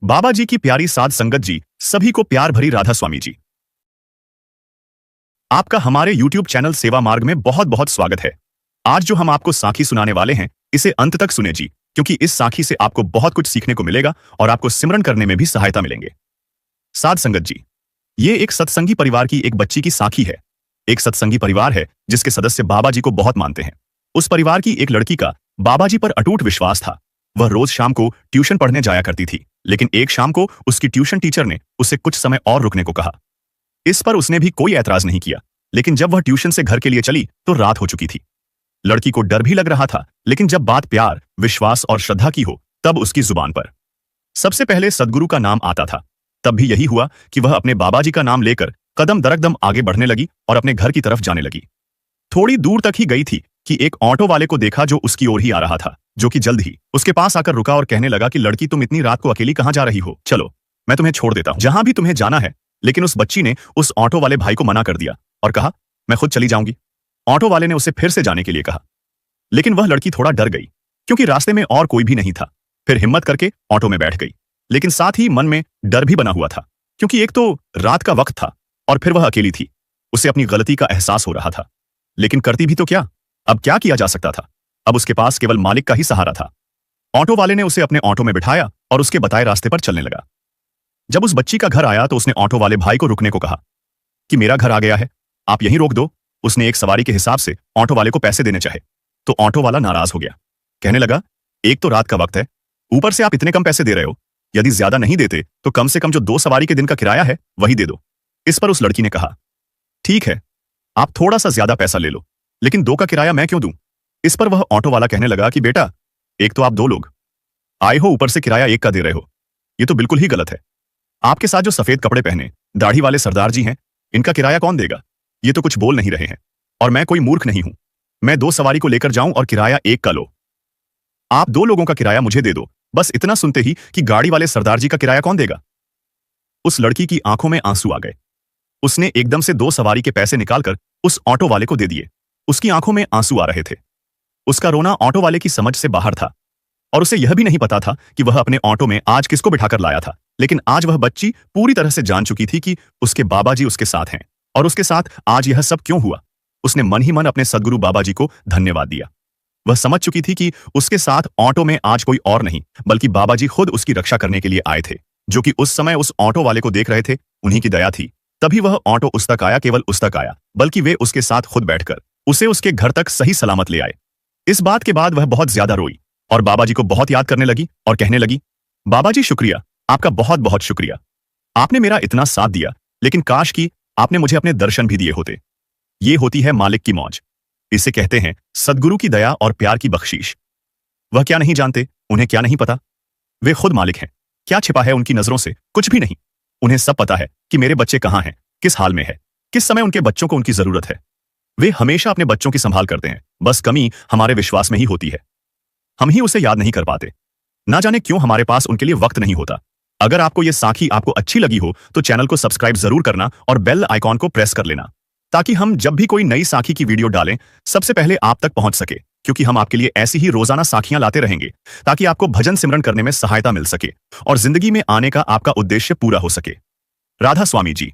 बाबा जी की प्यारी साध संगत जी, सभी को प्यार भरी राधा स्वामी जी। आपका हमारे YouTube चैनल सेवा मार्ग में बहुत बहुत स्वागत है। आज जो हम आपको साखी सुनाने वाले हैं, इसे अंत तक सुने जी, क्योंकि इस साखी से आपको बहुत कुछ सीखने को मिलेगा और आपको सिमरन करने में भी सहायता मिलेंगे। साध संगत जी, ये एक सत्संगी परिवार की एक बच्ची की साखी है। एक सत्संगी परिवार है जिसके सदस्य बाबा जी को बहुत मानते हैं। उस परिवार की एक लड़की का बाबा जी पर अटूट विश्वास था। वह रोज शाम को ट्यूशन पढ़ने जाया करती थी, लेकिन एक शाम को उसकी ट्यूशन टीचर ने उसे कुछ समय और रुकने को कहा। इस पर उसने भी कोई ऐतराज नहीं किया, लेकिन जब वह ट्यूशन से घर के लिए चली तो रात हो चुकी थी। लड़की को डर भी लग रहा था, लेकिन जब बात प्यार, विश्वास और श्रद्धा की हो, तब उसकी जुबान पर सबसे पहले सद्गुरु का नाम आता था। तब भी यही हुआ कि वह अपने बाबा जी का नाम लेकर कदम दरकदम आगे बढ़ने लगी और अपने घर की तरफ जाने लगी। थोड़ी दूर तक ही गई थी कि एक ऑटो वाले को देखा जो उसकी ओर ही आ रहा था, जो कि जल्द ही उसके पास आकर रुका और कहने लगा कि लड़की, तुम इतनी रात को अकेली कहां जा रही हो? चलो, मैं तुम्हें छोड़ देता हूं जहां भी तुम्हें जाना है। लेकिन उस बच्ची ने उस ऑटो वाले भाई को मना कर दिया और कहा, मैं खुद चली जाऊंगी। ऑटो वाले ने उसे फिर से जाने के लिए कहा, लेकिन वह लड़की थोड़ा डर गई, क्योंकि रास्ते में और कोई भी नहीं था। फिर हिम्मत करके ऑटो में बैठ गई, लेकिन साथ ही मन में डर भी बना हुआ था, क्योंकि एक तो रात का वक्त था और फिर वह अकेली थी। उसे अपनी गलती का एहसास हो रहा था, लेकिन करती भी तो क्या? अब क्या किया जा सकता था? अब उसके पास केवल मालिक का ही सहारा था। ऑटो वाले ने उसे अपने ऑटो में बिठाया और उसके बताए रास्ते पर चलने लगा। जब उस बच्ची का घर आया तो उसने ऑटो वाले भाई को रुकने को कहा कि मेरा घर आ गया है, आप यहीं रोक दो। उसने एक सवारी के हिसाब से ऑटो वाले को पैसे देने चाहे तो ऑटो वाला नाराज हो गया। कहने लगा, एक तो रात का वक्त है, ऊपर से आप इतने कम पैसे दे रहे हो। यदि ज्यादा नहीं देते तो कम से कम जो 2 सवारी के दिन का किराया है वही दे दो। इस पर उस लड़की ने कहा, ठीक है, आप थोड़ा सा ज्यादा पैसा ले लो, लेकिन 2 का किराया मैं क्यों दूं? इस पर वह ऑटो वाला कहने लगा कि बेटा, एक तो आप 2 लोग आए हो, ऊपर से किराया 1 का दे रहे हो। ये तो बिल्कुल ही गलत है। आपके साथ जो सफेद कपड़े पहने दाढ़ी वाले सरदार जी हैं, इनका किराया कौन देगा? ये तो कुछ बोल नहीं रहे हैं, और मैं कोई मूर्ख नहीं हूं। मैं 2 सवारी को लेकर जाऊं और किराया 1 का लो। आप 2 लोगों का किराया मुझे दे दो। बस इतना सुनते ही कि गाड़ी वाले सरदार जी का किराया कौन देगा, उस लड़की की आंखों में आंसू आ गए। उसने एकदम से 2 सवारी के पैसे निकालकर उस ऑटो वाले को दे दिए। उसकी आंखों में आंसू आ रहे थे। उसका रोना ऑटो वाले की समझ से बाहर था, और उसे यह भी नहीं पता था कि वह अपने ऑटो में आज किसको बिठाकर लाया था। लेकिन आज वह बच्ची पूरी तरह से जान चुकी थी कि उसके बाबा जी उसके साथ हैं, और उसके साथ आज यह सब क्यों हुआ। उसने मन ही मन अपने सद्गुरु बाबा जी को धन्यवाद दिया। वह समझ चुकी थी कि उसके साथ ऑटो में आज कोई और नहीं, बल्कि बाबा जी खुद उसकी रक्षा करने के लिए आए थे, जो कि उस समय उस ऑटो वाले को देख रहे थे। उन्हीं की दया थी, तभी वह ऑटो उस तक आया। केवल उस तक आया, बल्कि वे उसके साथ खुद बैठकर उसे उसके घर तक सही सलामत ले आए। इस बात के बाद वह बहुत ज्यादा रोई और बाबा जी को बहुत याद करने लगी और कहने लगी, बाबा जी शुक्रिया, आपका बहुत बहुत शुक्रिया। आपने मेरा इतना साथ दिया, लेकिन काश कि आपने मुझे अपने दर्शन भी दिए होते। ये होती है मालिक की मौज। इसे कहते हैं सद्गुरु की दया और प्यार की बख्शीश। वह क्या नहीं जानते, उन्हें क्या नहीं पता। वे खुद मालिक हैं। क्या छिपा है उनकी नजरों से? कुछ भी नहीं। उन्हें सब पता है कि मेरे बच्चे कहां हैं, किस हाल में है, किस समय उनके बच्चों को उनकी जरूरत है। वे हमेशा अपने बच्चों की संभाल करते हैं। बस कमी हमारे विश्वास में ही होती है। हम ही उसे याद नहीं कर पाते। ना जाने क्यों हमारे पास उनके लिए वक्त नहीं होता। अगर आपको यह साखी आपको अच्छी लगी हो तो चैनल को सब्सक्राइब जरूर करना और बेल आइकॉन को प्रेस कर लेना, ताकि हम जब भी कोई नई साखी की वीडियो डालें सबसे पहले आप तक पहुंच सके। क्योंकि हम आपके लिए ऐसी ही रोजाना साखियां लाते रहेंगे, ताकि आपको भजन सिमरन करने में सहायता मिल सके और जिंदगी में आने का आपका उद्देश्य पूरा हो सके। राधा स्वामी जी।